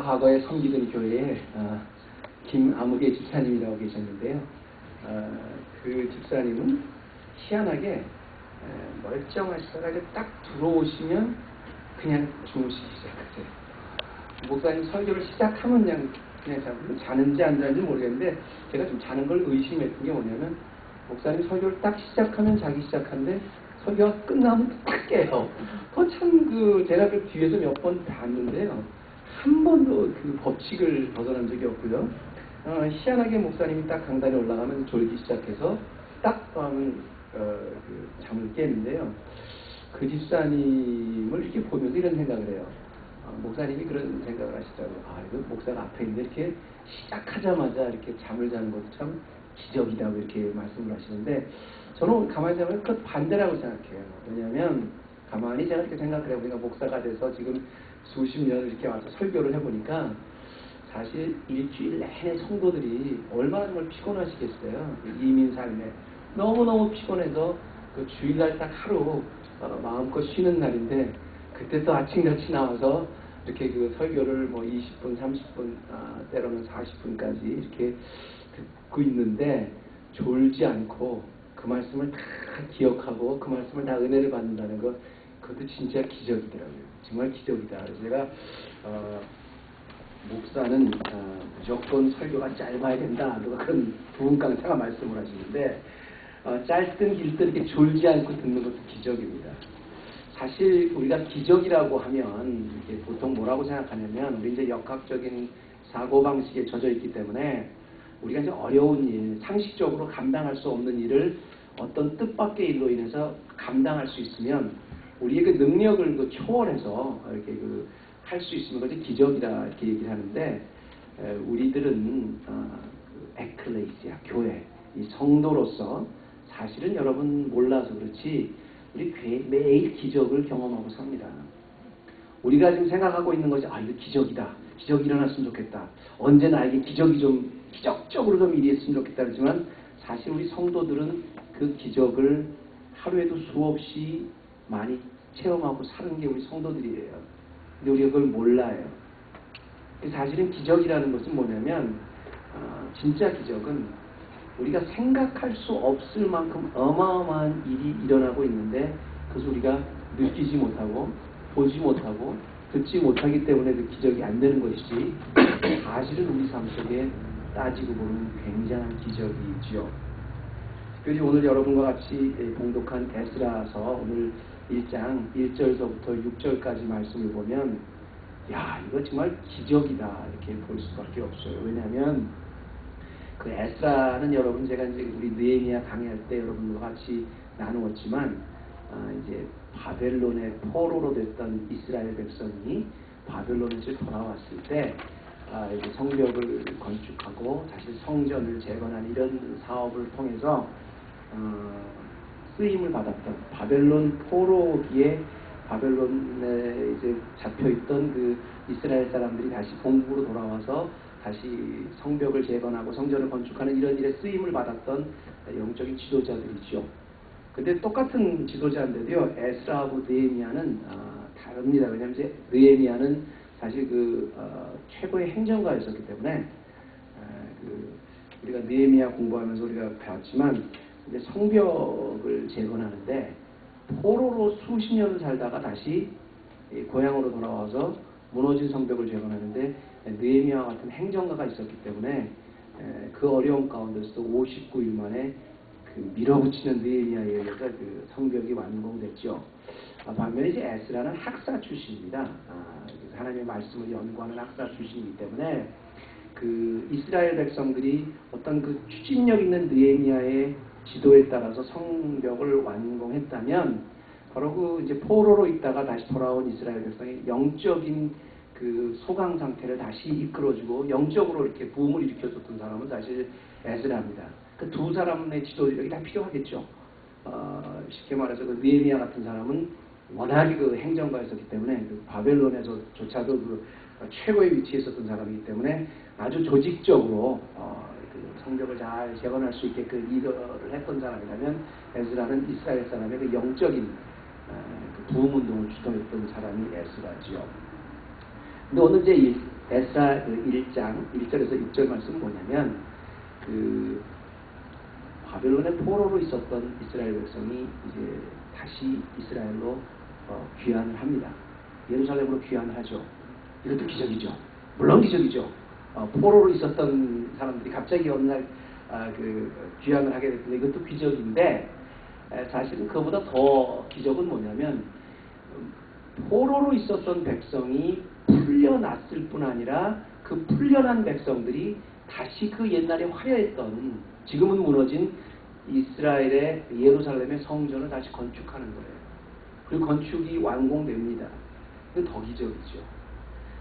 과거에 섬기던 교회에 김아무개 집사님이라고 계셨는데요. 그 집사님은 희한하게 멀쩡하시다가 딱 들어오시면 그냥 주무시기 시작하세요. 목사님 설교를 시작하면 그냥 자는지 안 자는지 모르겠는데 제가 좀 자는 걸 의심했던 게 뭐냐면 목사님 설교를 딱 시작하면 자기 시작하는데 설교가 끝나면 딱 깨요. 참 제가 그 뒤에서 몇 번 봤는데요. 한 번도 그 법칙을 벗어난 적이 없고요. 희한하게 목사님이 딱 강단에 올라가면 졸기 시작해서 딱 하면 잠을 깨는데요. 그 집사님을 이렇게 보면서 이런 생각을 해요. 목사님이 그런 생각을 하시더라고요. 이거 목사가 앞에 있는데 이렇게 시작하자마자 이렇게 잠을 자는 것도 참 기적이라고 이렇게 말씀을 하시는데 저는 가만히 생각하면 그 반대라고 생각해요. 왜냐하면 가만히 제가 이렇게 생각을 해보니까 목사가 돼서 지금 수십 년을 이렇게 와서 설교를 해보니까 사실 일주일 내내 성도들이 얼마나 정말 피곤하시겠어요. 이민 삶에 너무너무 피곤해서 그 주일날 딱 하루 마음껏 쉬는 날인데 그때 또 아침같이 나와서 이렇게 그 설교를 뭐 20분, 30분, 때로는 40분까지 이렇게 듣고 있는데 졸지 않고 그 말씀을 다 기억하고 그 말씀을 다 은혜를 받는다는 것, 그것도 진짜 기적이더라고요. 정말 기적이다. 그래서 제가 목사는 무조건 설교가 짧아야 된다. 누가 그런 부흥 강사가 말씀을 하시는데 짧든 길든 이렇게 졸지 않고 듣는 것도 기적입니다. 사실 우리가 기적이라고 하면 이게 보통 뭐라고 생각하냐면 우리 이제 역학적인 사고방식에 젖어 있기 때문에 우리가 이제 어려운 일, 상식적으로 감당할 수 없는 일을 어떤 뜻밖의 일로 인해서 감당할 수 있으면 우리의 그 능력을 초월해서 이렇게 할 수 있으면 그것이 기적이다 이렇게 얘기를 하는데 우리들은 에클레시아 교회 이 성도로서 사실은 여러분 몰라서 그렇지 우리 매일 기적을 경험하고 삽니다. 우리가 지금 생각하고 있는 것이 이거 기적이다. 기적이 일어났으면 좋겠다. 언제 나에게 기적이 좀 기적적으로 좀 일어났으면 좋겠다 그러지만 사실 우리 성도들은 그 기적을 하루에도 수없이 많이 체험하고 사는 게 우리 성도들이에요. 근데 우리가 그걸 몰라요. 사실은 기적이라는 것은 뭐냐면 진짜 기적은 우리가 생각할 수 없을 만큼 어마어마한 일이 일어나고 있는데 그것을 우리가 느끼지 못하고 보지 못하고 듣지 못하기 때문에 그 기적이 안 되는 것이지 사실은 우리 삶 속에 따지고 보면 굉장한 기적이지요. 특별히 오늘 여러분과 같이 봉독한 에스라서 오늘 1장 1절서부터 6절까지 말씀을 보면 이거 정말 기적이다 이렇게 볼 수밖에 없어요. 왜냐하면 그 에스라는 여러분 제가 이제 우리 느헤미야 강의할 때 여러분과 같이 나누었지만 이제 바벨론의 포로로 됐던 이스라엘 백성이 바벨론에서 돌아왔을 때 이제 성벽을 건축하고 다시 성전을 재건하는 이런 사업을 통해서 쓰임을 받았던 바벨론 포로기에 바벨론에 이제 잡혀있던 그 이스라엘 사람들이 다시 본국으로 돌아와서 다시 성벽을 재건하고 성전을 건축하는 이런 일에 쓰임을 받았던 영적인 지도자들이죠. 근데 똑같은 지도자인데도요, 에스라하고 느헤미야는 다릅니다. 왜냐하면 이제 느헤미야는 사실 최고의 행정가였었기 때문에 우리가 느헤미야 공부하면서 우리가 배웠지만 이제 성벽을 재건하는데 포로로 수십 년을 살다가 다시 고향으로 돌아와서 무너진 성벽을 재건하는데 느헤미야와 같은 행정가가 있었기 때문에 그 어려운 가운데서도 59일 만에 밀어붙이는 느헤미야에 의해서 그 성벽이 완공됐죠. 반면에 이제 에스라는 학사 출신입니다. 하나님의 말씀을 연구하는 학사 출신이기 때문에 그 이스라엘 백성들이 어떤 그 추진력 있는 느헤미야의 지도에 따라서 성벽을 완공했다면 바로 그 이제 포로로 있다가 다시 돌아온 이스라엘 백성의 영적인 그 소강 상태를 다시 이끌어주고 영적으로 이렇게 부흥을 일으켜줬던 사람은 사실 에스라입니다. 그 두 사람의 지도력이 다 필요하겠죠. 쉽게 말해서 그 느헤미야 같은 사람은 워낙에 그 행정가였었기 때문에 그 바벨론에서조차도 그 최고의 위치에 있었던 사람이기 때문에 아주 조직적으로 그 성벽을 잘 재건할 수 있게 그 리더를 했던 사람이라면 에스라는 이스라엘 사람의 그 영적인 그 부흥운동을 주도했던 사람이 에스라지요. 근데 오늘 이제 에스라 그 1장 1절에서 6절 말씀은 뭐냐면 그 바벨론의 포로로 있었던 이스라엘 백성이 이제 다시 이스라엘로 귀환을 합니다. 예루살렘으로 귀환을 하죠. 이것도 기적이죠. 물론 기적이죠. 포로로 있었던 사람들이 갑자기 어느 날 그 귀환을 하게 됐는데 이것도 기적인데 사실은 그보다 더 기적은 뭐냐면 포로로 있었던 백성이 풀려났을 뿐 아니라 그 풀려난 백성들이 다시 그 옛날에 화려했던 지금은 무너진 이스라엘의 예루살렘의 성전을 다시 건축하는 거예요. 그리고 건축이 완공됩니다. 그게 더 기적이죠.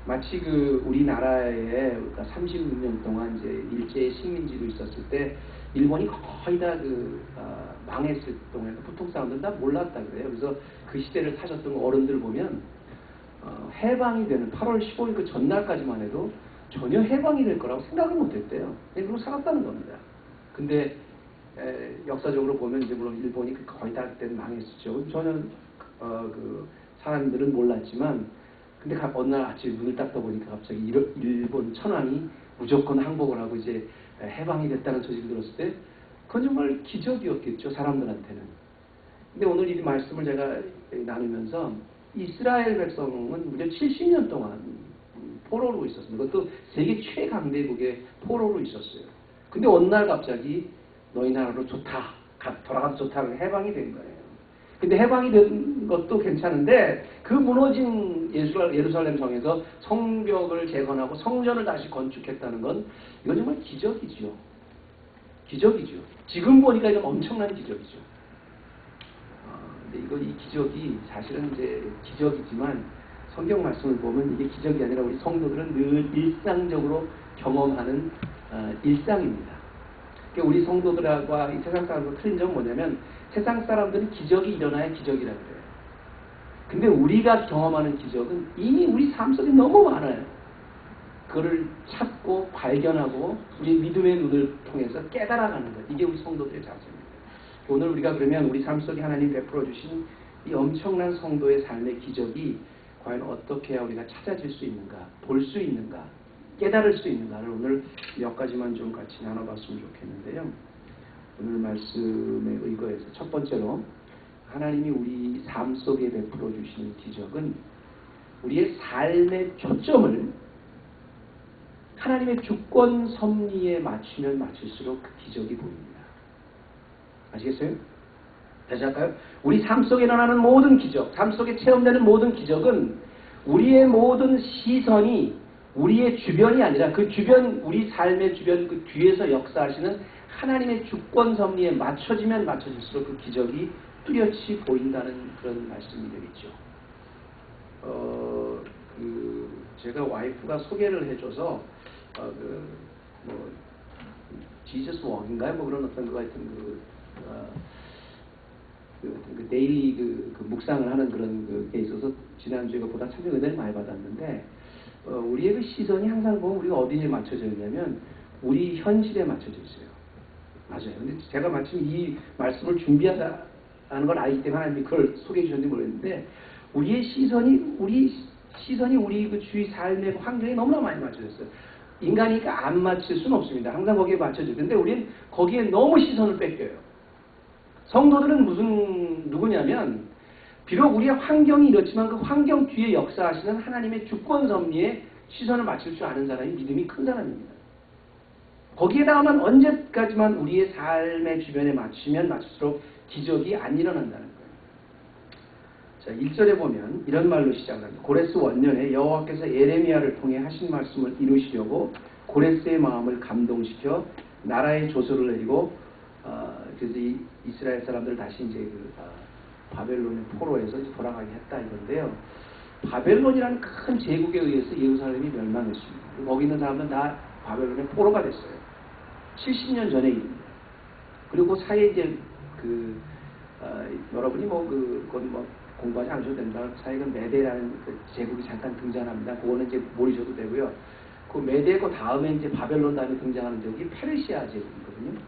마치 그 우리나라에 36년 동안 이제 일제 식민지로 있었을 때 일본이 거의 다 망했을 동안에 보통 사람들은 다 몰랐다 그래요. 그래서 그 시대를 사셨던 어른들 보면 해방이 되는 8월 15일 그 전날까지만 해도 전혀 해방이 될 거라고 생각을 못했대요. 그리고 살았다는 겁니다. 근데 역사적으로 보면 이제 물론 일본이 거의 다 그때 망했었죠. 전혀 그 사람들은 몰랐지만 근데 어느 날 아침에 눈을 딱 떠보니까 갑자기 일본 천황이 무조건 항복을 하고 이제 해방이 됐다는 소식을 들었을 때 그건 정말 기적이었겠죠. 사람들한테는. 근데 오늘 이 말씀을 제가 나누면서 이스라엘 백성은 무려 70년 동안 포로로 있었습니다. 그것도 세계 최강대국의 포로로 있었어요. 근데 어느 날 갑자기 너희 나라로 좋다. 돌아가서 좋다. 해방이 된 거예요. 근데 해방이 된 것도 괜찮은데 그 무너진 예루살렘 성에서 성벽을 재건하고 성전을 다시 건축했다는 건 이건 정말 기적이죠. 기적이죠. 지금 보니까 이건 엄청난 기적이죠. 근데 이 기적이 사실은 이제 기적이지만 성경 말씀을 보면 이게 기적이 아니라 우리 성도들은 늘 일상적으로 경험하는 일상입니다. 우리 성도들과 이 세상 사람과 틀린 점은 뭐냐면 세상 사람들은 기적이 일어나야 기적이라고 그래요. 근데 우리가 경험하는 기적은 이미 우리 삶 속에 너무 많아요. 그거를 찾고 발견하고 우리 믿음의 눈을 통해서 깨달아가는 것. 이게 우리 성도들의 자세입니다. 오늘 우리가 그러면 우리 삶 속에 하나님 베풀어 주신 이 엄청난 성도의 삶의 기적이 과연 어떻게 해야 우리가 찾아질 수 있는가, 볼 수 있는가, 깨달을 수 있는가를 오늘 몇 가지만 좀 같이 나눠봤으면 좋겠는데요. 오늘 말씀에 의거해서 첫 번째로 하나님이 우리 삶 속에 베풀어 주시는 기적은 우리의 삶의 초점을 하나님의 주권 섭리에 맞추면 맞출수록 그 기적이 보입니다. 아시겠어요? 다시 할까요? 우리 삶 속에 일어나는 모든 기적, 삶 속에 체험되는 모든 기적은 우리의 모든 시선이 우리의 주변이 아니라 그 주변, 우리 삶의 주변 그 뒤에서 역사하시는 하나님의 주권 섭리에 맞춰지면 맞춰질수록 그 기적이 뚜렷이 보인다는 그런 말씀이 되겠죠. 제가 와이프가 소개를 해줘서 지저스 웍인가요? 뭐 그런 어떤 거 하여튼 그 데일리 그 묵상을 하는 그런 게 있어서 지난주에 보다 참 은혜를 많이 받았는데 우리의 그 시선이 항상 보면 우리가 어디에 맞춰져 있냐면 우리 현실에 맞춰져 있어요. 맞아요. 근데 제가 마침 이 말씀을 준비하는 걸 알기 때문에 하나님이 그걸 소개해 주셨는지 모르겠는데 우리의 시선이 우리 그 주위 삶의 환경에 너무나 많이 맞춰졌어요. 인간이니까 안 맞출 수는 없습니다. 항상 거기에 맞춰져요. 근데 우리는 거기에 너무 시선을 뺏겨요. 성도들은 누구냐면 비록 우리의 환경이 이렇지만 그 환경 뒤에 역사하시는 하나님의 주권 섭리에 시선을 맞출 줄 아는 사람이 믿음이 큰 사람입니다. 거기에다가만 언제까지만 우리의 삶의 주변에 맞추면 맞출수록 기적이 안 일어난다는 거예요. 자, 1절에 보면 이런 말로 시작합니다. 고레스 원년에 여호와께서 예레미야를 통해 하신 말씀을 이루시려고 고레스의 마음을 감동시켜 나라의 조서를 내리고 그래서 이스라엘 사람들을 다시 이제 바벨론의 포로에서 돌아가게 했다 이건데요. 바벨론이라는 큰 제국에 의해서 예루살렘이 멸망했습니다. 거기 있는 사람들은 다 바벨론의 포로가 됐어요. 70년 전의 일입니다. 그리고 사이에 이제 여러분이 그건 공부하지 않으셔도 된다. 사이에 메데라는 그 제국이 잠깐 등장합니다. 그거는 이제 모르셔도 되고요. 그 메데 그 다음에 이제 바벨론 다음에 등장하는 제국이 페르시아 제국이거든요.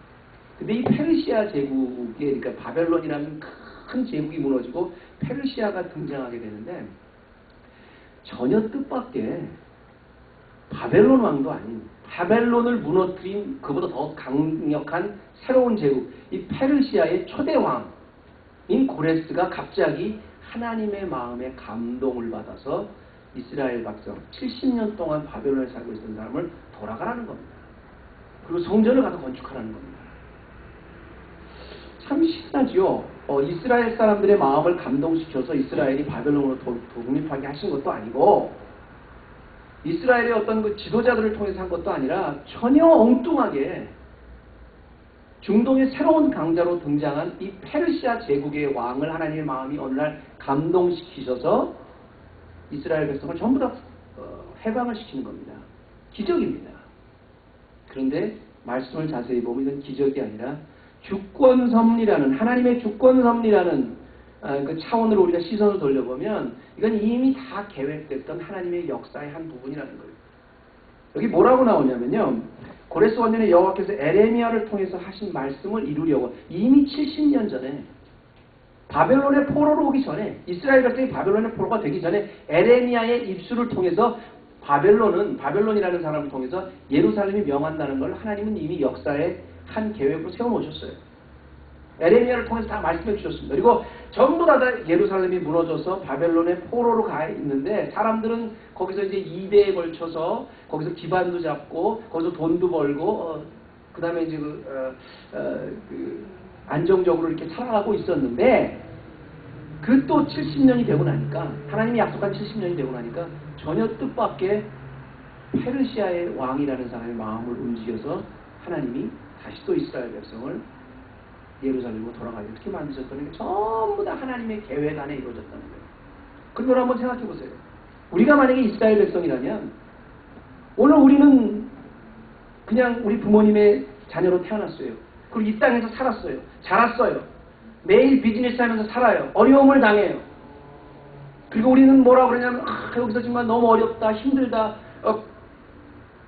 근데 이 페르시아 제국에 그러니까 바벨론이라는 큰 제국이 무너지고 페르시아가 등장하게 되는데 전혀 뜻밖의 바벨론 왕도 아닌 바벨론을 무너뜨린 그보다 더 강력한 새로운 제국, 이 페르시아의 초대 왕인 고레스가 갑자기 하나님의 마음에 감동을 받아서 이스라엘 백성 70년 동안 바벨론에 살고 있던 사람을 돌아가라는 겁니다. 그리고 성전을 가서 건축하라는 겁니다. 참 신나지요. 이스라엘 사람들의 마음을 감동시켜서 이스라엘이 바벨론으로 독립하게 하신 것도 아니고 이스라엘의 어떤 그 지도자들을 통해서 한 것도 아니라 전혀 엉뚱하게 중동의 새로운 강자로 등장한 이 페르시아 제국의 왕을 하나님의 마음이 어느 날 감동시키셔서 이스라엘 백성을 전부 다 해방을 시키는 겁니다. 기적입니다. 그런데 말씀을 자세히 보면 이건 기적이 아니라 주권섭리라는 하나님의 주권섭리라는 그 차원으로 우리가 시선을 돌려보면 이건 이미 다 계획됐던 하나님의 역사의 한 부분이라는 거예요. 여기 뭐라고 나오냐면요. 고레스 원년에 여호와께서 에레미야를 통해서 하신 말씀을 이루려고 이미 70년 전에 바벨론의 포로로 오기 전에 이스라엘 백성이 바벨론의 포로가 되기 전에 에레미야의 입술을 통해서 바벨론이라는 사람을 통해서 예루살렘이 명한다는 걸 하나님은 이미 역사의 한 계획으로 세워놓으셨어요. 에레미야를 통해서 다 말씀해 주셨습니다. 그리고 전부 다 예루살렘이 무너져서 바벨론의 포로로 가 있는데 사람들은 거기서 이제 2대에 걸쳐서 거기서 기반도 잡고 거기서 돈도 벌고 그 다음에 이제 안정적으로 이렇게 살아가고 있었는데 그 또 70년이 되고 나니까 하나님이 약속한 70년이 되고 나니까 전혀 뜻밖의 페르시아의 왕이라는 사람의 마음을 움직여서 하나님이 다시 또 이스라엘 백성을 예루살렘으로 돌아가게 이렇게 만드셨다는 게 전부 다 하나님의 계획 안에 이루어졌다는 거예요. 그리고 한번 생각해 보세요. 우리가 만약에 이스라엘 백성이라면 오늘 우리는 그냥 우리 부모님의 자녀로 태어났어요. 그리고 이 땅에서 살았어요. 자랐어요. 매일 비즈니스 하면서 살아요. 어려움을 당해요. 그리고 우리는 뭐라고 그러냐면 여기서 정말 너무 어렵다, 힘들다.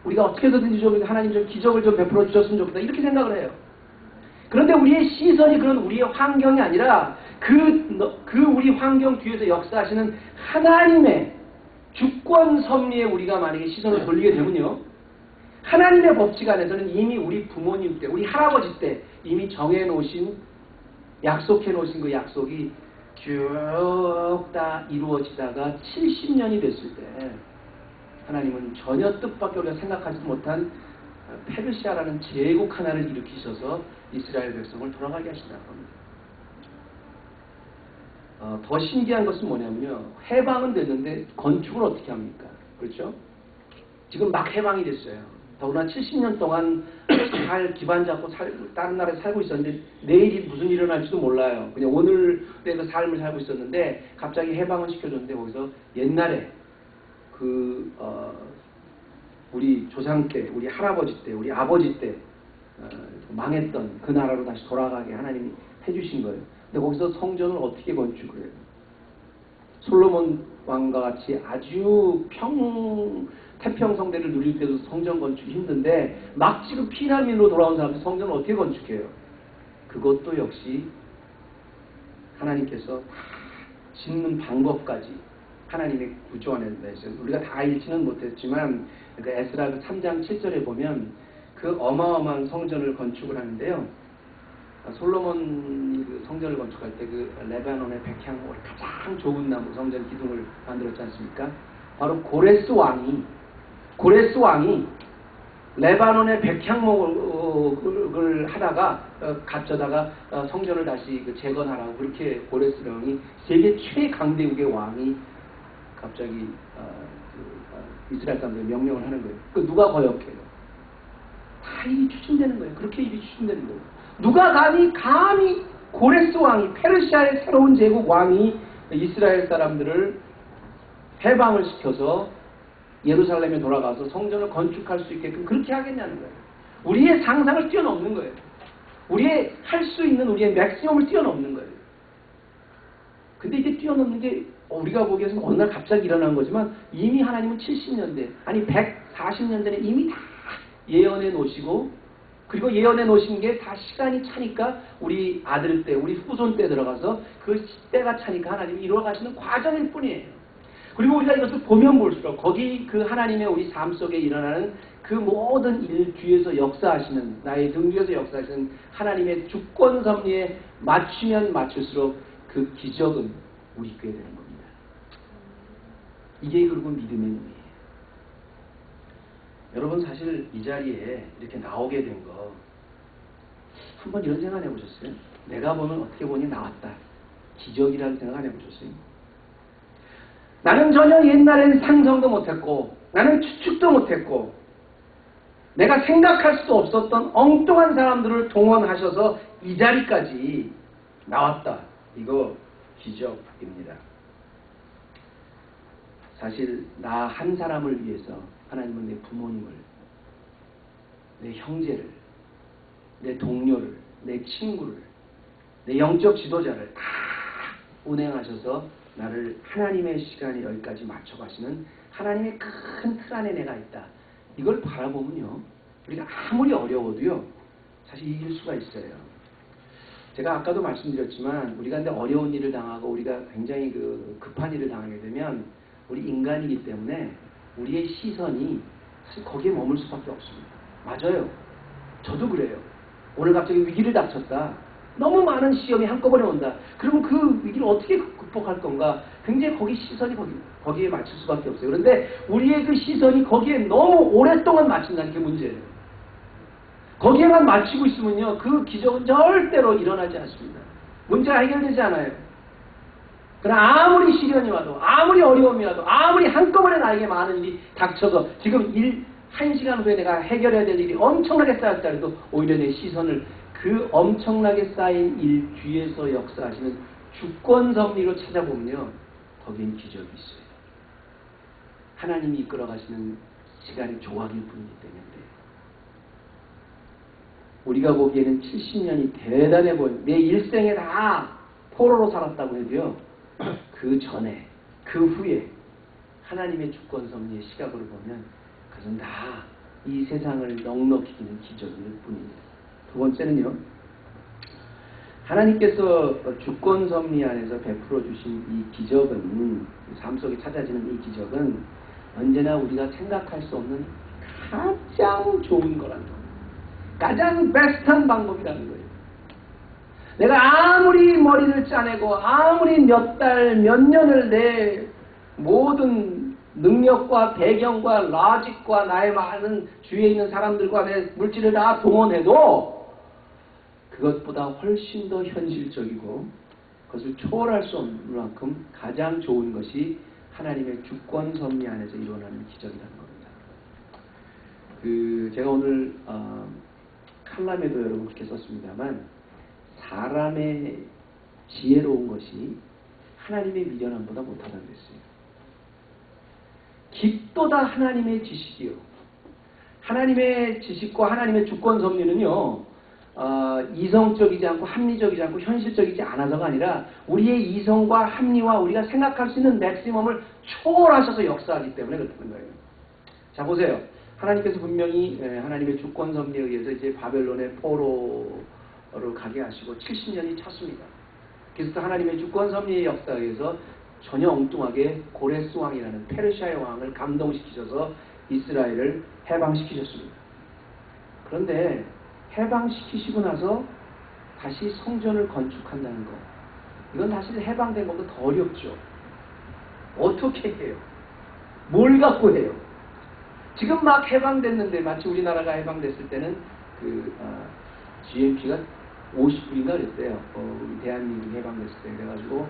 우리가 어떻게 해서든지 좀 하나님 좀 기적을 좀 베풀어 주셨으면 좋겠다. 이렇게 생각을 해요. 그런데 우리의 시선이 그런 우리의 환경이 아니라 그 우리 환경 뒤에서 역사하시는 하나님의 주권 섭리에 우리가 만약에 시선을 돌리게 되면요. 하나님의 법칙 안에서는 이미 우리 부모님 때, 우리 할아버지 때 이미 정해놓으신, 약속해놓으신 그 약속이 쭉 다 이루어지다가 70년이 됐을 때 하나님은 전혀 뜻밖의 우리가 생각하지 못한 페르시아라는 제국 하나를 일으키셔서 이스라엘 백성을 돌아가게 하신다는 겁니다. 더 신기한 것은 뭐냐면요. 해방은 됐는데 건축을 어떻게 합니까? 그렇죠? 지금 막 해방이 됐어요. 더구나 70년 동안 잘 기반 잡고 다른 나라에 살고 있었는데 내일이 무슨 일이 일어날지도 몰라요. 그냥 오늘의 그 삶을 살고 있었는데 갑자기 해방을 시켜줬는데 거기서 옛날에 우리 조상 때, 우리 할아버지 때, 우리 아버지 때 망했던 그 나라로 다시 돌아가게 하나님이 해주신 거예요. 근데 거기서 성전을 어떻게 건축을 해요? 솔로몬 왕과 같이 아주 태평성대를 누릴 때도 성전 건축이 힘든데 막 지금 피난민으로 돌아온 사람들 성전을 어떻게 건축해요? 그것도 역시 하나님께서 다 짓는 방법까지 하나님의 구조 안에 있어요. 우리가 다 읽지는 못했지만 그 에스라 3장 7절에 보면 그 어마어마한 성전을 건축을 하는데요. 솔로몬이 그 성전을 건축할 때 그 레바논의 백향목을 가장 좋은 나무 성전 기둥을 만들었지 않습니까? 바로 고레스 왕이 레바논의 백향목을 하다가 갖춰다가 성전을 다시 재건하라고 그렇게 고레스 왕이 세계 최강대국의 왕이 갑자기 이스라엘 사람들에 명령을 하는 거예요. 그 누가 거역해요? 다 일이 추진되는 거예요. 그렇게 일이 추진되는 거예요. 누가 감히 고레스 왕이 페르시아의 새로운 제국 왕이 이스라엘 사람들을 해방을 시켜서 예루살렘에 돌아가서 성전을 건축할 수 있게끔 그렇게 하겠냐는 거예요. 우리의 상상을 뛰어넘는 거예요. 우리의 할 수 있는 우리의 맥시멈을 뛰어넘는 거예요. 근데 이게 뛰어넘는 게 우리가 보기에서는 어느 날 갑자기 일어난 거지만 이미 하나님은 70년대 아니 140년 전에 이미 다 예언해 놓으시고 그리고 예언해 놓으신 게 다 시간이 차니까 우리 아들 때 우리 후손 때 들어가서 그 때가 차니까 하나님이 이루어 가시는 과정일 뿐이에요. 그리고 우리가 이것을 보면 볼수록 거기 그 하나님의 우리 삶 속에 일어나는 그 모든 일 뒤에서 역사하시는, 나의 등 뒤에서 역사하시는 하나님의 주권 섭리에 맞추면 맞출수록 그 기적은 우리 있게 되는 겁니다. 이게 그리고 믿음의 눈이에요. 여러분 사실 이 자리에 이렇게 나오게 된 거 한번 이런 생각 해보셨어요? 내가 보면 어떻게 보니 나왔다. 기적이라는 생각 안 해보셨어요? 나는 전혀 옛날에는 상상도 못했고 나는 추측도 못했고 내가 생각할 수도 없었던 엉뚱한 사람들을 동원하셔서 이 자리까지 나왔다. 이거 기적입니다. 사실 나 한 사람을 위해서 하나님은 내 부모님을, 내 형제를, 내 동료를, 내 친구를, 내 영적 지도자를 다 운행하셔서 나를 하나님의 시간에 여기까지 맞춰가시는 하나님의 큰 틀 안에 내가 있다. 이걸 바라보면요, 우리가 아무리 어려워도요 사실 이길 수가 있어요. 제가 아까도 말씀드렸지만 우리가 근데 어려운 일을 당하고 우리가 굉장히 급한 일을 당하게 되면 우리 인간이기 때문에 우리의 시선이 사실 거기에 머물 수밖에 없습니다. 맞아요. 저도 그래요. 오늘 갑자기 위기를 닥쳤다. 너무 많은 시험이 한꺼번에 온다. 그러면 그 위기를 어떻게 극복할 건가? 굉장히 거기 시선이 거기에 맞출 수밖에 없어요. 그런데 우리의 그 시선이 거기에 너무 오랫동안 맞춘다는 게 문제예요. 거기에만 맞추고 있으면요, 그 기적은 절대로 일어나지 않습니다. 문제가 해결되지 않아요. 그러나 아무리 시련이 와도, 아무리 어려움이 와도, 아무리 한꺼번에 나에게 많은 일이 닥쳐서 지금 1시간 후에 내가 해결해야 될 일이 엄청나게 쌓였다 해도 오히려 내 시선을 그 엄청나게 쌓인 일 뒤에서 역사하시는 주권 섭리로 찾아보면요, 거기엔 기적이 있어요. 하나님이 이끌어가시는 시간이 조각일 뿐이기 때문에 우리가 보기에는 70년이 대단해 보여요. 내 일생에 다 포로로 살았다고 해도요, 그 전에, 그 후에 하나님의 주권 섭리의 시각으로 보면 그것은 다 이 세상을 넉넉히 기는 기적일 뿐입니다. 두 번째는요, 하나님께서 주권 섭리 안에서 베풀어 주신 이 기적은, 삶 속에 찾아지는 이 기적은 언제나 우리가 생각할 수 없는 가장 좋은 거라는 겁니다. 가장 베스트한 방법이라는 거예요. 내가 아무리 머리를 짜내고 아무리 몇 달, 몇 년을 내 모든 능력과 배경과 로직과 나의 많은 주위에 있는 사람들과 내 물질을 다 동원해도 그것보다 훨씬 더 현실적이고 그것을 초월할 수 없는 만큼 가장 좋은 것이 하나님의 주권 섭리 안에서 일어나는 기적이라는 겁니다. 제가 오늘 칼럼에도 여러분 그렇게 썼습니다만, 사람의 지혜로운 것이 하나님의 미련함보다 못하다고 그랬어요. 깊도다 하나님의 지식이요. 하나님의 지식과 하나님의 주권 섭리는요, 이성적이지 않고 합리적이지 않고 현실적이지 않아서가 아니라 우리의 이성과 합리와 우리가 생각할 수 있는 맥시멈을 초월하셔서 역사하기 때문에 그렇다는 거예요. 자, 보세요. 하나님께서 분명히 하나님의 주권 섭리에 의해서 이제 바벨론의 포로로 가게 하시고 70년이 찼습니다. 그래서 하나님의 주권 섭리의 역사에 의해서 전혀 엉뚱하게 고레스 왕이라는 페르시아의 왕을 감동시키셔서 이스라엘을 해방시키셨습니다. 그런데 해방시키시고 나서 다시 성전을 건축한다는 것, 이건 사실 해방된 것보다 더 어렵죠. 어떻게 해요? 뭘 갖고 해요? 지금 막 해방됐는데, 마치 우리나라가 해방됐을 때는 GNP가 50불인가 그랬대요. 우리 대한민국이 해방됐을 때. 그래가지고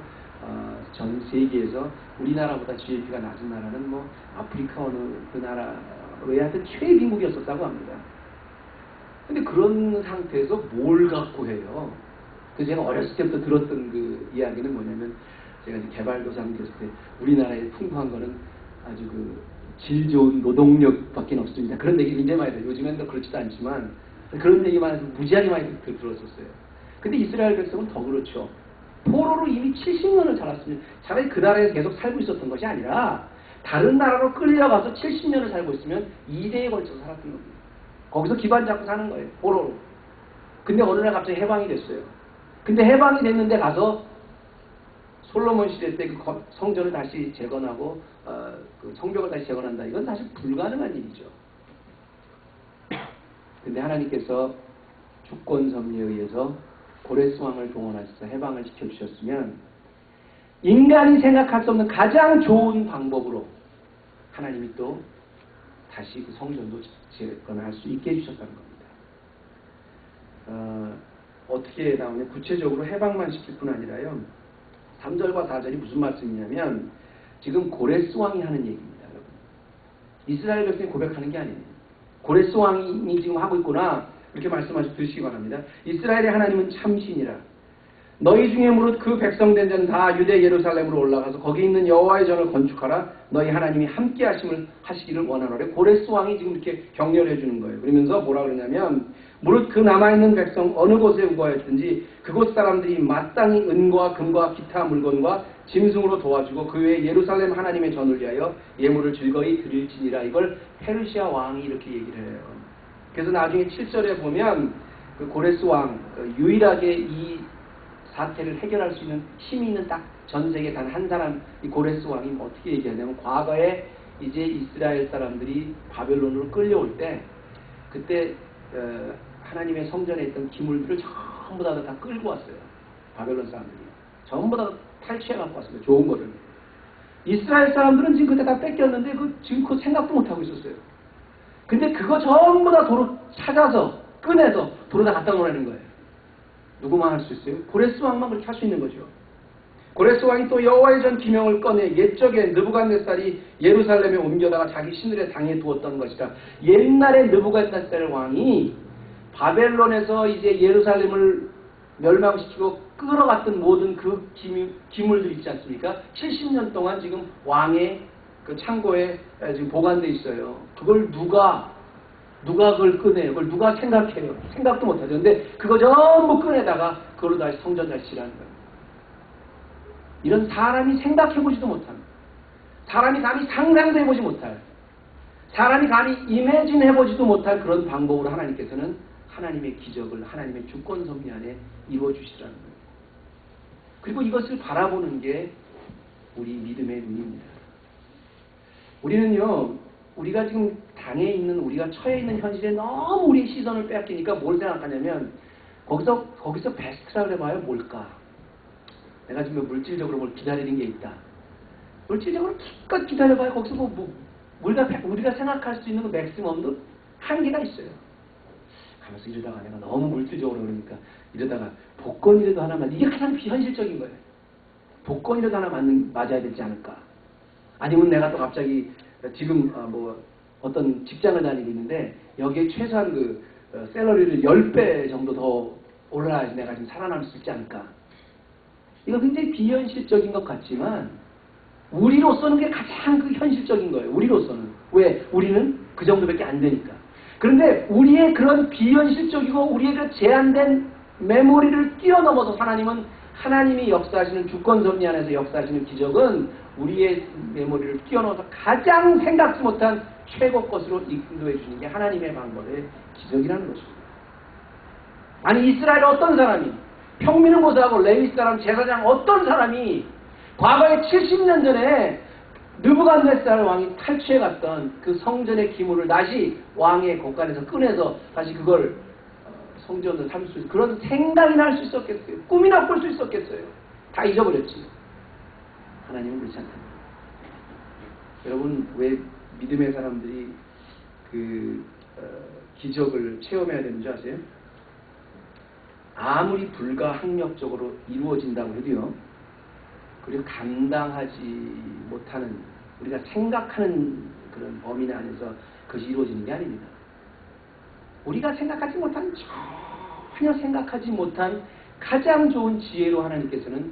전 세계에서 우리나라보다 GNP가 낮은 나라는 뭐 아프리카 어느 그 나라 왜 하여튼 최빈국이었었다고 합니다. 근데 그런 상태에서 뭘 갖고 해요? 제가 어렸을 때부터 들었던 그 이야기는 뭐냐면, 제가 이제 개발도상 됐을 때 우리나라에 풍부한 거는 아주 질 좋은 노동력밖에 없습니다. 그런 얘기 굉장히 많이 들어요. 요즘엔 더 그렇지도 않지만 그런 얘기만 해서 무지하게 많이 들었었어요. 근데 이스라엘 백성은 더 그렇죠. 포로로 이미 70년을 살았습니다. 차라리 그 나라에서 계속 살고 있었던 것이 아니라 다른 나라로 끌려가서 70년을 살고 있으면 2대에 걸쳐서 살았던 겁니다. 거기서 기반 잡고 사는 거예요. 포로로. 근데 어느 날 갑자기 해방이 됐어요. 근데 해방이 됐는데 가서 솔로몬 시대 때 그 성전을 다시 재건하고 그 성벽을 다시 재건한다. 이건 사실 불가능한 일이죠. 근데 하나님께서 주권 섭리에 의해서 고레스 왕을 동원하셔서 해방을 시켜주셨으면 인간이 생각할 수 없는 가장 좋은 방법으로 하나님이 또 다시 그 성전도 재건할 수 있게 해주셨다는 겁니다. 어떻게 나오냐? 구체적으로 해방만 시킬 뿐 아니라요. 3절과 4절이 무슨 말씀이냐면 지금 고레스 왕이 하는 얘기입니다. 여러분. 이스라엘 백성이 고백하는 게 아니에요. 고레스 왕이 지금 하고 있구나 이렇게 말씀하셔 주시기 바랍니다. 이스라엘의 하나님은 참신이라. 너희 중에 무릇 그 백성된 자는 다 유대 예루살렘으로 올라가서 거기 있는 여호와의 전을 건축하라. 너희 하나님이 함께 하시기를 원하노래. 고레스 왕이 지금 이렇게 격려를 해주는 거예요. 그러면서 뭐라 그러냐면 무릇 그 남아있는 백성 어느 곳에 우거했든지 그곳 사람들이 마땅히 은과 금과 기타 물건과 짐승으로 도와주고 그 외에 예루살렘 하나님의 전을 위하여 예물을 즐거이 드릴지니라. 이걸 페르시아 왕이 이렇게 얘기를 해요. 그래서 나중에 7절에 보면 그 고레스 왕 유일하게 이 사태를 해결할 수 있는 힘이 있는 딱 전 세계 단 한 사람 이 고레스 왕이 어떻게 얘기하냐면 과거에 이제 이스라엘 사람들이 바벨론으로 끌려올 때 그때 하나님의 성전에 있던 기물들을 전부 다 끌고 왔어요. 바벨론 사람들이 전부 다 탈취해 갖고 왔습니다. 좋은 거를. 이스라엘 사람들은 지금 그때 다 뺏겼는데 지금 그 생각도 못 하고 있었어요. 근데 그거 전부 다 도로 찾아서 꺼내서 도로다 갖다 놓으라는 거예요. 누구만 할 수 있어요? 고레스 왕만 그렇게 할 수 있는 거죠. 고레스 왕이 또 여호와의 전 기명을 꺼내 옛적에 느부갓네살이 예루살렘에 옮겨다가 자기 신들의 당에 두었던 것이라. 옛날에 느부갓네살 왕이 바벨론에서 이제 예루살렘을 멸망시키고 끌어갔던 모든 그 기물들 있지 않습니까? 70년 동안 지금 왕의 그 창고에 지금 보관돼 있어요. 그걸 누가 그걸 꺼내요? 그걸 누가 생각해요? 생각도 못하죠. 근데 그거 전부 꺼내다가 그걸로 다시 성전 다시 지라는 거예요. 이런 사람이 생각해보지도 못한, 사람이 감히 상상도 해보지 못할, 사람이 감히 이매진 해보지도 못할 그런 방법으로 하나님께서는 하나님의 기적을 하나님의 주권 섭리 안에 이루어주시라는 거예요. 그리고 이것을 바라보는 게 우리 믿음의 눈입니다. 우리는요, 우리가 지금 당해 있는, 우리가 처해 있는 현실에 너무 우리의 시선을 빼앗기니까 뭘 생각하냐면 거기서 베스트라고 해봐야 뭘까? 내가 지금 물질적으로 뭘 기다리는 게 있다. 물질적으로 기껏 기다려봐야 거기서 우리가 생각할 수 있는 그 맥시멈도 한계가 있어요. 가면서 이러다가 내가 너무 물질적으로 그러니까 이러다가 복권이라도 하나 이게 가장 비현실적인 거예요. 복권이라도 하나 맞아야 되지 않을까? 아니면 내가 또 갑자기 지금 어떤 직장을 다니고 있는데 여기에 최소한 그 샐러리를 10배 정도 더 올라야지 내가 지금 살아남을 수 있지 않을까? 이거 굉장히 비현실적인 것 같지만 우리로서는 그게 가장 그 현실적인 거예요. 우리로서는. 왜? 우리는 그 정도밖에 안 되니까. 그런데 우리의 그런 비현실적이고 우리의 그 제한된 메모리를 뛰어넘어서 하나님이 역사하시는 주권 섭리 안에서 역사하시는 기적은 우리의 메모리를 뛰어넘어서 가장 생각지 못한 최고 것으로 인도해 주시는 게 하나님의 방법의 기적이라는 것입니다. 아니 이스라엘 어떤 사람이 평민을 모사하고 레위 사람 제사장 어떤 사람이 과거에 70년 전에 느부갓네살 왕이 탈취해갔던 그 성전의 기물을 다시 왕의 곳간에서 꺼내서 다시 그걸 성전으로 삼을 수 있는 그런 생각이 날 수 있었겠어요? 꿈이나 꿀 수 있었겠어요? 다 잊어버렸지. 하나님은 그렇지 않다. 여러분 왜 믿음의 사람들이 그 기적을 체험해야 되는 줄 아세요? 아무리 불가항력적으로 이루어진다고 해도요. 그리고 감당하지 못하는 우리가 생각하는 그런 범위 안에서 그것이 이루어지는 게 아닙니다. 우리가 생각하지 못한 전혀 생각하지 못한 가장 좋은 지혜로 하나님께서는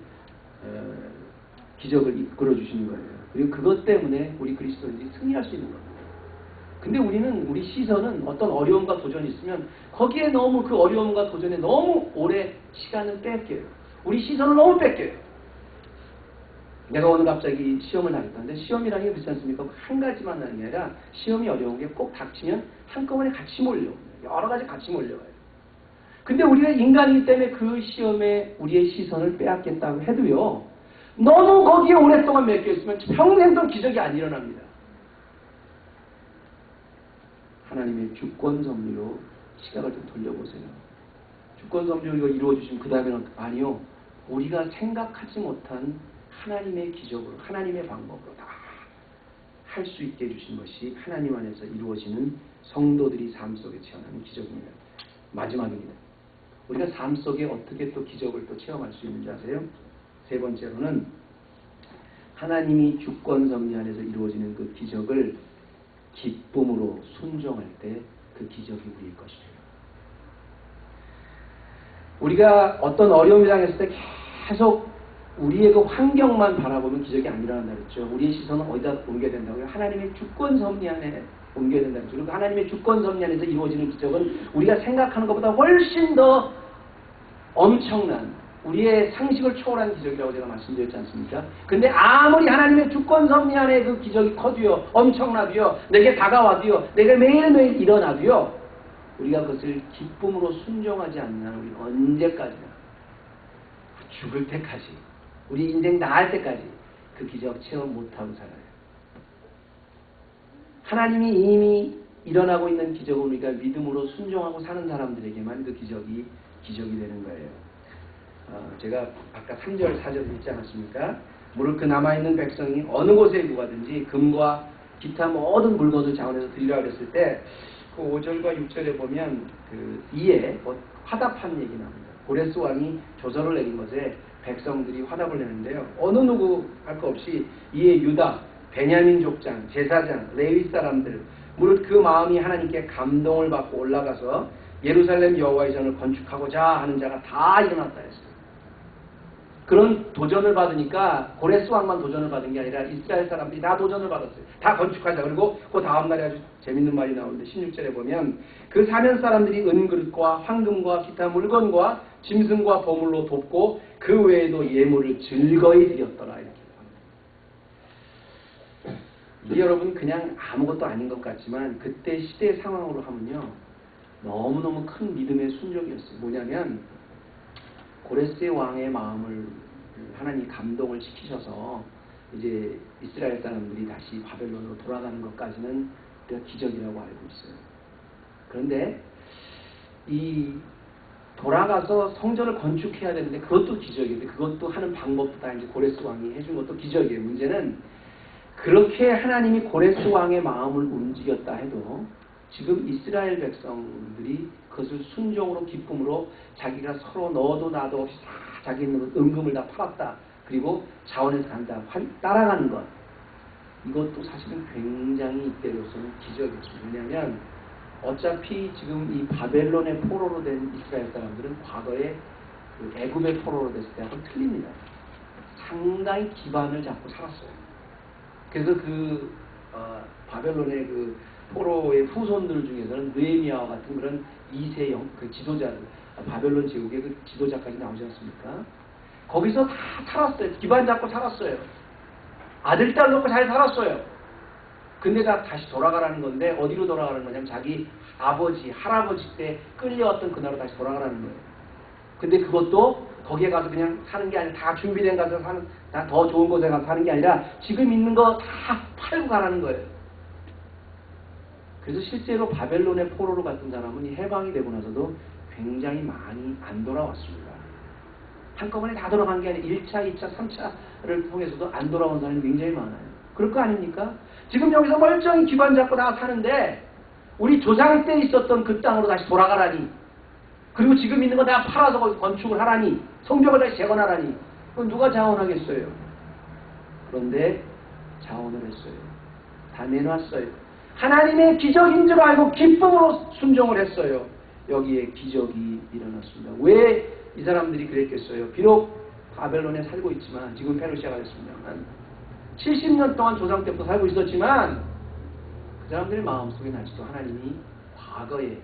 기적을 이끌어 주시는 거예요. 그리고 그것 때문에 우리 그리스도인들이 승리할 수 있는 겁니다. 근데 우리 시선은 어떤 어려움과 도전이 있으면 거기에 너무 그 어려움과 도전에 너무 오래 시간을 뺏겨요. 우리 시선을 너무 뺏겨요. 내가 오늘 갑자기 시험을 당했다는데 시험이라는 게 그렇지 않습니까? 한 가지만 하는 게 아니라 시험이 어려운 게 꼭 닥치면 한꺼번에 같이 몰려옵니다. 여러 가지 같이 몰려와요. 근데 우리가 인간이기 때문에 그 시험에 우리의 시선을 빼앗겠다고 해도요. 너무 거기에 오랫동안 맡겨 있으면 평생도 기적이 안 일어납니다. 하나님의 주권 섭리로 시각을 좀 돌려보세요. 주권 섭리로 이루어주시면 그 다음에는 아니요. 우리가 생각하지 못한 하나님의 기적으로, 하나님의 방법으로 다 할 수 있게 해주신 것이 하나님 안에서 이루어지는 성도들이 삶 속에 체험하는 기적입니다. 마지막입니다. 우리가 삶 속에 어떻게 또 기적을 또 체험할 수 있는지 아세요? 세 번째로는 하나님이 주권 섭리 안에서 이루어지는 그 기적을 기쁨으로 순종할 때 그 기적이 우리의 것이에요. 우리가 어떤 어려움을 당했을 때 계속 우리의 그 환경만 바라보면 기적이 안 일어난다 그랬죠. 우리의 시선은 어디다 옮겨야 된다고요? 하나님의 주권 섭리 안에 옮겨야 된다 그랬죠. 그리고 하나님의 주권 섭리 안에서 이루어지는 기적은 우리가 생각하는 것보다 훨씬 더 엄청난, 우리의 상식을 초월한 기적이라고 제가 말씀드렸지 않습니까? 근데 아무리 하나님의 주권 섭리 안에 그 기적이 커도요, 엄청나도요, 내게 다가와도요, 내가 매일매일 일어나도요, 우리가 그것을 기쁨으로 순종하지 않는 한 우리는 언제까지나, 죽을 때까지, 우리 인생 나을 때까지 그 기적 체험 못하고 살아요. 하나님이 이미 일어나고 있는 기적을 우리가 믿음으로 순종하고 사는 사람들에게만 그 기적이 되는 거예요. 제가 아까 3절 4절 읽지 않았습니까? 무릇 그 남아있는 백성이 어느 곳에 구하든지 금과 기타 모든 물건을 자원해서 드리라 그랬을 때 그 5절과 6절에 보면 그 이에 화답한 얘기 나옵니다. 고레스 왕이 조서를 내린 것에 백성들이 화답을 내는데요. 어느 누구 할 것 없이 이에 유다, 베냐민 족장, 제사장, 레위 사람들 무릇 그 마음이 하나님께 감동을 받고 올라가서 예루살렘 여호와의 전을 건축하고자 하는 자가 다 일어났다 했어요. 그런 도전을 받으니까 고레스 왕만 도전을 받은 게 아니라 이스라엘 사람들이 다 도전을 받았어요. 다 건축하자. 그리고 그 다음 날에 아주 재밌는 말이 나오는데 16절에 보면 그 사면 사람들이 은그릇과 황금과 기타 물건과 짐승과 보물로 돕고 그 외에도 예물을 즐거이 드렸더라 이렇게 합니다. 이게 여러분 그냥 아무것도 아닌 것 같지만 그때 시대 상황으로 하면요. 너무너무 큰 믿음의 순종이었어요. 뭐냐면 고레스의 왕의 마음을 하나님이 감동을 시키셔서 이제 이스라엘 사람들이 다시 바벨론으로 돌아가는 것까지는 우리가 기적이라고 알고 있어요. 그런데 이 돌아가서 성전을 건축해야 되는데 그것도 기적이에요. 그것도 하는 방법도 다 이제 고레스 왕이 해준 것도 기적이에요. 문제는 그렇게 하나님이 고레스 왕의 마음을 움직였다 해도 지금 이스라엘 백성들이 그것을 순종으로 기쁨으로 자기가 서로 너도 나도 없이 다 자기 있는 것 은금을 다 팔았다. 그리고 자원해서 간다. 따라가는 것. 이것도 사실은 굉장히 이때로서는 기적이었습니다. 왜냐하면 어차피 지금 이 바벨론의 포로로 된 이스라엘 사람들은 과거에 그 애굽의 포로로 됐을 때하고는 틀립니다. 상당히 기반을 잡고 살았어요. 그래서 바벨론의 그 포로의 후손들 중에서는 느헤미야와 같은 그런 이세영, 그 지도자들, 바벨론 제국의 그 지도자까지 나오지 않습니까? 거기서 다 살았어요. 기반 잡고 살았어요. 아들, 딸 놓고 잘 살았어요. 근데 다 다시 돌아가라는 건데 어디로 돌아가는 거냐면 자기 아버지, 할아버지 때 끌려왔던 그 나라로 다시 돌아가라는 거예요. 근데 그것도 거기에 가서 그냥 사는 게 아니라 다 준비된 가서 사는, 다 더 좋은 곳에 가서 사는 게 아니라 지금 있는 거 다 팔고 가라는 거예요. 그래서 실제로 바벨론의 포로로 갔던 사람은 이 해방이 되고 나서도 굉장히 많이 안 돌아왔습니다. 한꺼번에 다 돌아간 게 아니라 1차, 2차, 3차를 통해서도 안 돌아온 사람이 굉장히 많아요. 그럴 거 아닙니까? 지금 여기서 멀쩡히 기반 잡고 다 사는데 우리 조상 때 있었던 그 땅으로 다시 돌아가라니, 그리고 지금 있는 거 다 팔아서 거기 건축을 하라니, 성벽을 다시 재건하라니, 그건 누가 자원하겠어요? 그런데 자원을 했어요. 다 내놨어요. 하나님의 기적인 줄 알고 기쁨으로 순종을 했어요. 여기에 기적이 일어났습니다. 왜 이 사람들이 그랬겠어요? 비록 바벨론에 살고 있지만, 지금 페르시아가 됐습니다만 70년 동안 조상 때부터 살고 있었지만 그 사람들의 마음속에 아직도 하나님이 과거에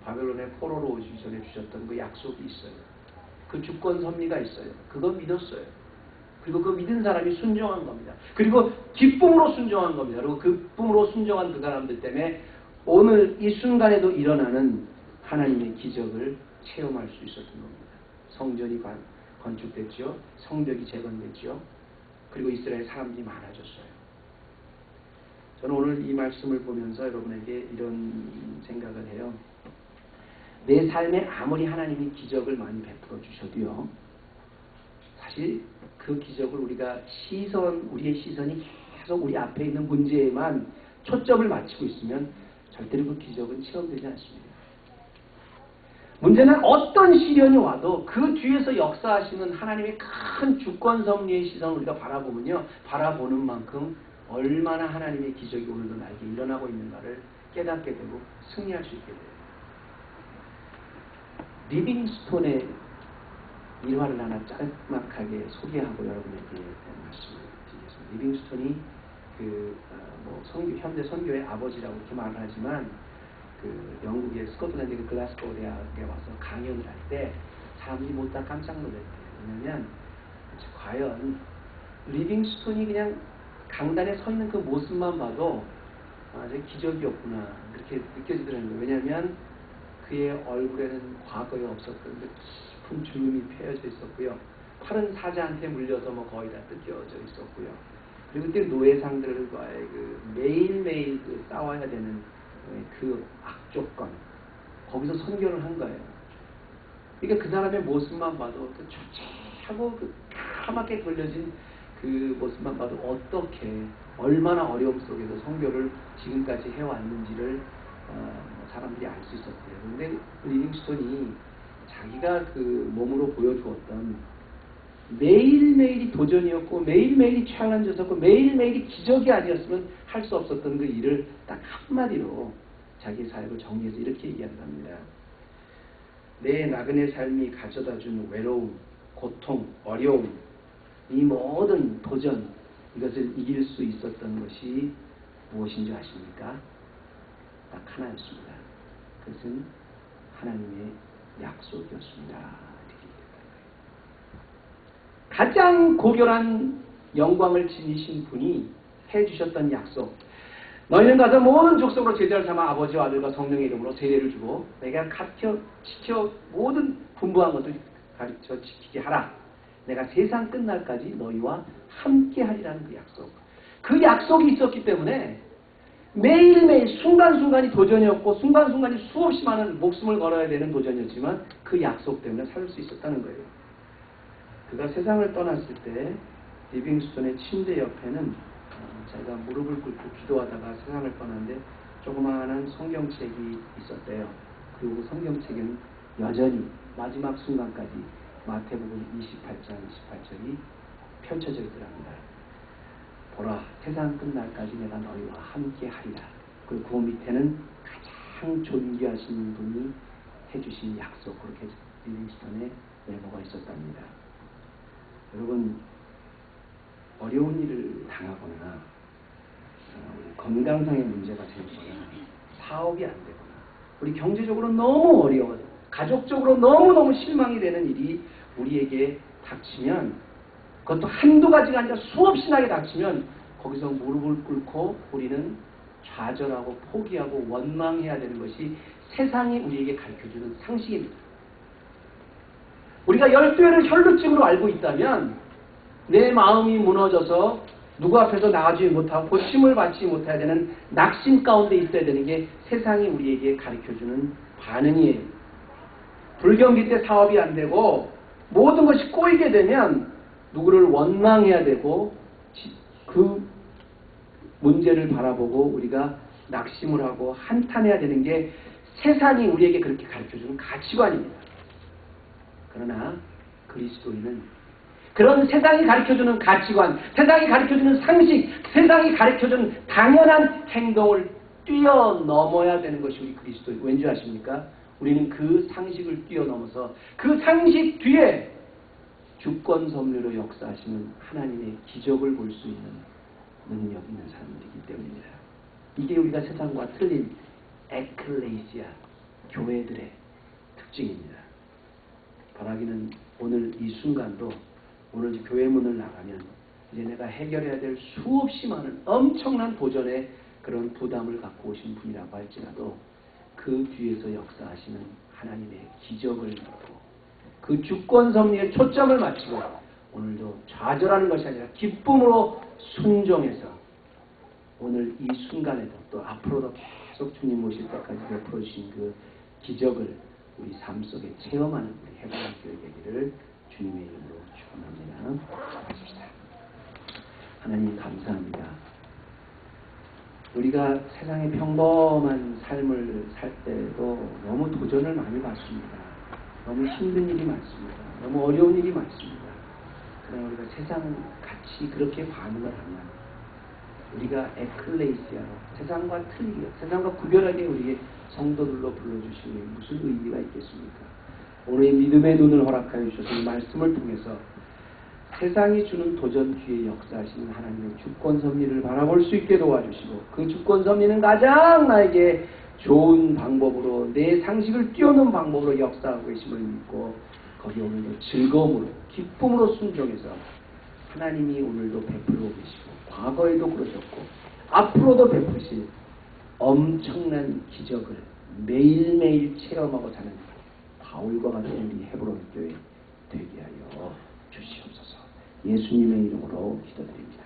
바벨론의 포로로 오시기 전에 주셨던 그 약속이 있어요. 그 주권 섭리가 있어요. 그거 믿었어요. 그리고 그 믿은 사람이 순종한 겁니다. 그리고 기쁨으로 순종한 겁니다. 그리고 기쁨으로 순종한 그 사람들 때문에 오늘 이 순간에도 일어나는 하나님의 기적을 체험할 수 있었던 겁니다. 성전이 건축됐죠. 성벽이 재건됐죠. 그리고 이스라엘 사람들이 많아졌어요. 저는 오늘 이 말씀을 보면서 여러분에게 이런 생각을 해요. 내 삶에 아무리 하나님이 기적을 많이 베풀어 주셔도요, 사실 그 기적을 우리의 시선이 계속 우리 앞에 있는 문제에만 초점을 맞추고 있으면 절대로 그 기적은 체험되지 않습니다. 문제는 어떤 시련이 와도 그 뒤에서 역사하시는 하나님의 큰 주권 섭리의 시선을 우리가 바라보는 만큼 얼마나 하나님의 기적이 오늘도 나에게 일어나고 있는가를 깨닫게 되고 승리할 수 있게 돼요. 리빙스톤의 일화를 하나 짤막하게 소개하고 여러분에게 말씀을 드리겠습니다. 리빙스톤이 현대 선교의 아버지라고 이렇게 말을 하지만 영국의 스코틀랜드 글라스고 대학에 와서 강연을 할 때 사람들이 모두 다 깜짝 놀랐대요. 왜냐하면 과연 리빙스톤이 그냥 강단에 서 있는 그 모습만 봐도 기적이었구나 그렇게 느껴지더라는 거예요. 왜냐하면 그의 얼굴에는 과거에 없었던 그 깊은 주름이 펴여져 있었고요. 팔은 사자한테 물려서 거의 다 뜯겨져 있었고요. 그리고 그때 노예상들과의 매일매일 싸워야 되는 그 악조건, 거기서 선교를 한 거예요. 그러니까 그 사람의 모습만 봐도 초췌하고 까맣게 걸려진 그 모습만 봐도 얼마나 어려움 속에서 선교를 지금까지 해왔는지를 사람들이 알 수 있었대요. 그런데 리빙스톤이 자기가 몸으로 보여주었던 매일매일이 도전이었고 매일매일이 챌린지였었고 매일매일이 기적이 아니었으면 할 수 없었던 그 일을 딱 한마디로 자기 삶을 정리해서 이렇게 얘기한답니다. 내 나그네 삶이 가져다준 외로움, 고통, 어려움, 이 모든 도전, 이것을 이길 수 있었던 것이 무엇인 줄 아십니까? 딱 하나였습니다. 그것은 하나님의 약속이었습니다. 가장 고결한 영광을 지니신 분이 해주셨던 약속. 너희는 가서 모든 족속으로 제자를 삼아 아버지와 아들과 성령의 이름으로 세례를 주고 내가 지켜 모든 분부한 것을 가르쳐 지키게 하라. 내가 세상 끝날까지 너희와 함께 하리라는 그 약속. 그 약속이 있었기 때문에 매일매일 순간순간이 도전이었고 순간순간이 수없이 많은 목숨을 걸어야 되는 도전이었지만 그 약속 때문에 살 수 있었다는 거예요. 그가 세상을 떠났을 때 리빙스톤의 침대 옆에는 자기가 무릎을 꿇고 기도하다가 세상을 떠났는데 조그마한 성경책이 있었대요. 그리고 그 성경책에는 여전히 마지막 순간까지 마태복음 28장 28절이 펼쳐져 있더랍니다. 보라, 세상 끝날까지 내가 너희와 함께 하리라. 그리고 그 밑에는 가장 존귀하신 분이 해주신 약속, 그렇게 리빙스톤의 메모가 있었답니다. 여러분, 어려운 일을 당하거나 건강상의 문제가 생기거나 사업이 안 되거나 우리 경제적으로 너무 어려워 가족적으로 너무너무 실망이 되는 일이 우리에게 닥치면, 그것도 한두 가지가 아니라 수없이 나게 닥치면 거기서 무릎을 꿇고 우리는 좌절하고 포기하고 원망해야 되는 것이 세상이 우리에게 가르쳐주는 상식입니다. 우리가 12회를 혈루증으로 알고 있다면 내 마음이 무너져서 누구 앞에서 나가지 못하고 고침을 받지 못해야 되는 낙심 가운데 있어야 되는 게 세상이 우리에게 가르쳐주는 반응이에요. 불경기 때 사업이 안 되고 모든 것이 꼬이게 되면 누구를 원망해야 되고 그 문제를 바라보고 우리가 낙심을 하고 한탄해야 되는 게 세상이 우리에게 그렇게 가르쳐주는 가치관입니다. 그러나 그리스도인은 그런 세상이 가르쳐주는 가치관, 세상이 가르쳐주는 상식, 세상이 가르쳐주는 당연한 행동을 뛰어넘어야 되는 것이 우리 그리스도인. 왠지 아십니까? 우리는 그 상식을 뛰어넘어서 그 상식 뒤에 주권 섭리로 역사하시는 하나님의 기적을 볼 수 있는 능력 있는 사람들이기 때문입니다. 이게 우리가 세상과 틀린 에클레시아, 교회들의 특징입니다. 바라기는 오늘 이 순간도 오늘 교회 문을 나가면 이제 내가 해결해야 될 수없이 많은 엄청난 도전의 그런 부담을 갖고 오신 분이라고 할지라도 그 뒤에서 역사하시는 하나님의 기적을 믿고 그 주권 섭리에 초점을 맞추고 오늘도 좌절하는 것이 아니라 기쁨으로 순종해서 오늘 이 순간에도 또 앞으로도 계속 주님 오실 때까지 베풀어 주신 그 기적을 우리 삶 속에 체험하는 우리 해방교회 되기를 주님의 이름으로 축원합니다. 기도하십시다. 하나님 감사합니다. 우리가 세상의 평범한 삶을 살 때도 너무 도전을 많이 받습니다. 너무 힘든 일이 많습니다. 너무 어려운 일이 많습니다. 그러나 우리가 세상같이 그렇게 반응을 하면 우리가 에클레시아로 세상과 틀리게, 세상과 구별하게 우리의 성도들로 불러주시니 무슨 의미가 있겠습니까? 오늘 믿음의 눈을 허락하여 주셔서 이 말씀을 통해서 세상이 주는 도전 뒤에 역사하시는 하나님의 주권 섭리를 바라볼 수 있게 도와주시고 그 주권 섭리는 가장 나에게 좋은 방법으로 내 상식을 뛰어넘는 방법으로 역사하고 계심을 믿고 거기 오늘도 즐거움으로 기쁨으로 순종해서 하나님이 오늘도 베풀어 계시고 과거에도 그러셨고 앞으로도 베푸실 엄청난 기적을 매일매일 체험하고 사는 바울과 같은 우리 헤브론 교회 되게 하여 주시옵소서. 예수님의 이름으로 기도드립니다.